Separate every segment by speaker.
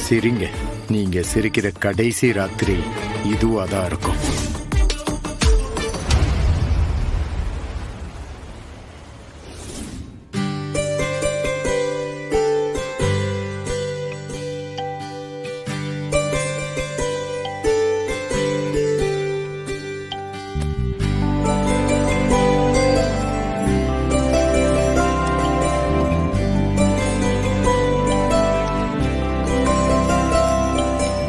Speaker 1: சிரிங்க. நீங்க சிரிக்கிற கடைசி ராத்திரி இதுவாதான் இருக்கும்.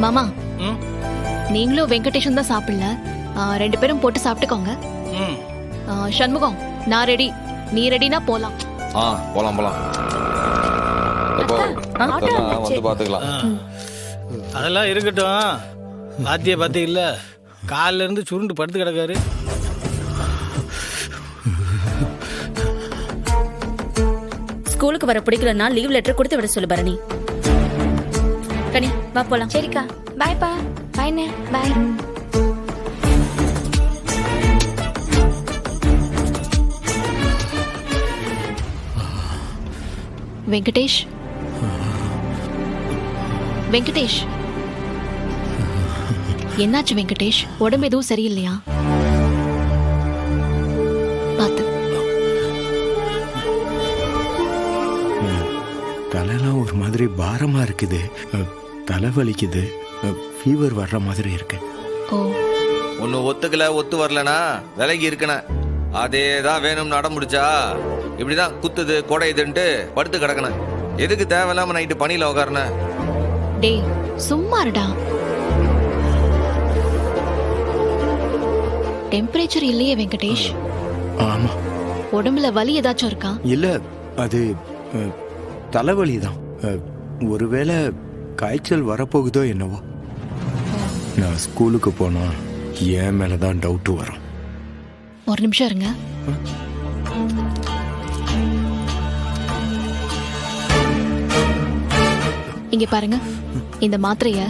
Speaker 2: மாமா, நீங்களும் வெங்கடேஷன் தான் சாப்பிடல. 2 பேரும் போட்டு சாப்பிட்டுக்கோங்க. சண்முகம், நான் ரெடி. நீ ரெடினா போலாம்.
Speaker 3: போலாம் போலாம். வந்து பாத்துக்கலாம்.
Speaker 4: அதெல்லாம் இருக்கட்டும். பாத்தியா இல்ல, காலைல இருந்து சுருண்டு படுத்து கிடக்காரு.
Speaker 5: ஸ்கூலுக்கு வர பிடிக்கலன்னா லீவ் லெட்டர் கொடுத்து விட சொல்லு பரணி. கனி வா போலாம்.
Speaker 2: சரிக்கா, பாய்ப்பா. பாய்ண்ணே, பாய். வெங்கடேஷ், வெங்கடேஷ், என்னாச்சு வெங்கடேஷ்? உடம்பு எதுவும் சரியில்லையா? பாத்து.
Speaker 1: தலைலாம் ஒரு மாதிரி பாரமா இருக்குது. தலை வலிக்குது. ஃபீவர் வர்ற மாதிரி இருக்கு.
Speaker 2: ஓ,
Speaker 3: ஒன்னு ஒத்து வரலனா விலகி இருக்கன. அதேதான் வேணும் நட முடிச்சா இப்படிதான் குத்துது கொடையுதுன்ட்டு படுத்து கிடக்கணும். எதுக்கு தேவையில்லாம நைட்டு பனியில உட்காரண?
Speaker 2: டேய் சும்மாடா. டெம்பரேச்சர் இல்லையே வெங்கடேஷ்.
Speaker 1: ஆமா.
Speaker 2: உடம்புல வலி ஏதாச்சும் இருக்கா?
Speaker 1: இல்ல, அது தலைவலி தான். ஒருவேளை காய்ச்சல் வரப்போகுதோ என்னவோ. நான் ஸ்கூலுக்கு போனா என் மேலதான் டவுட் வரும்.
Speaker 2: ஒரு நிமிஷம் இருங்க. இங்க பாருங்க, இந்த மாத்திரைய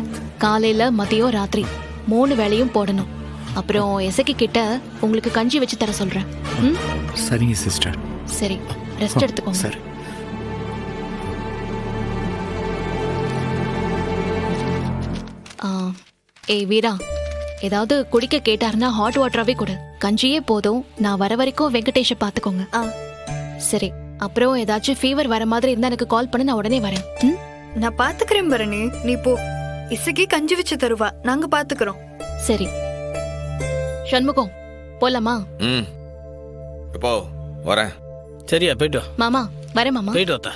Speaker 2: காலையில மதியம் ராத்திரி 3 வேளையும் போடணும். அப்புறம் எசக்கி கிட்ட உங்களுக்கு கஞ்சி வச்சு தர சொல்றேன்.
Speaker 1: சரிங்க சிஸ்டர்.
Speaker 2: சரி, ரெஸ்ட் எடுத்துக்கோங்க.
Speaker 1: சரி.
Speaker 2: ஏய் வீரா, ஏதாவது குடிக்க கேட்டாருன்னா ஹாட் வாட்டராவே கொடு. கஞ்சியே போதும். நான் வர வரைக்கும் வெங்கடேஷ பாத்துக்கோங்க. சரி, அப்புறம் ஏதாச்சும் ஃபீவர் வர மாதிரி இருந்தா எனக்கு கால் பண்ணு, நான் உடனே வரேன்.
Speaker 6: நான் பாத்துக்கிறேன் பரணி, நீ போ. இசக்கி கஞ்சி வச்சு தருவா, நாங்க பாத்துக்கிறோம்.
Speaker 2: சரி சண்முகம், போலாமா?
Speaker 3: எப்போ வரேன்?
Speaker 4: சரியா, போயிட்டு வா.
Speaker 2: மாமா வரேன். மாமா
Speaker 4: போயிட்டு வாத்தா.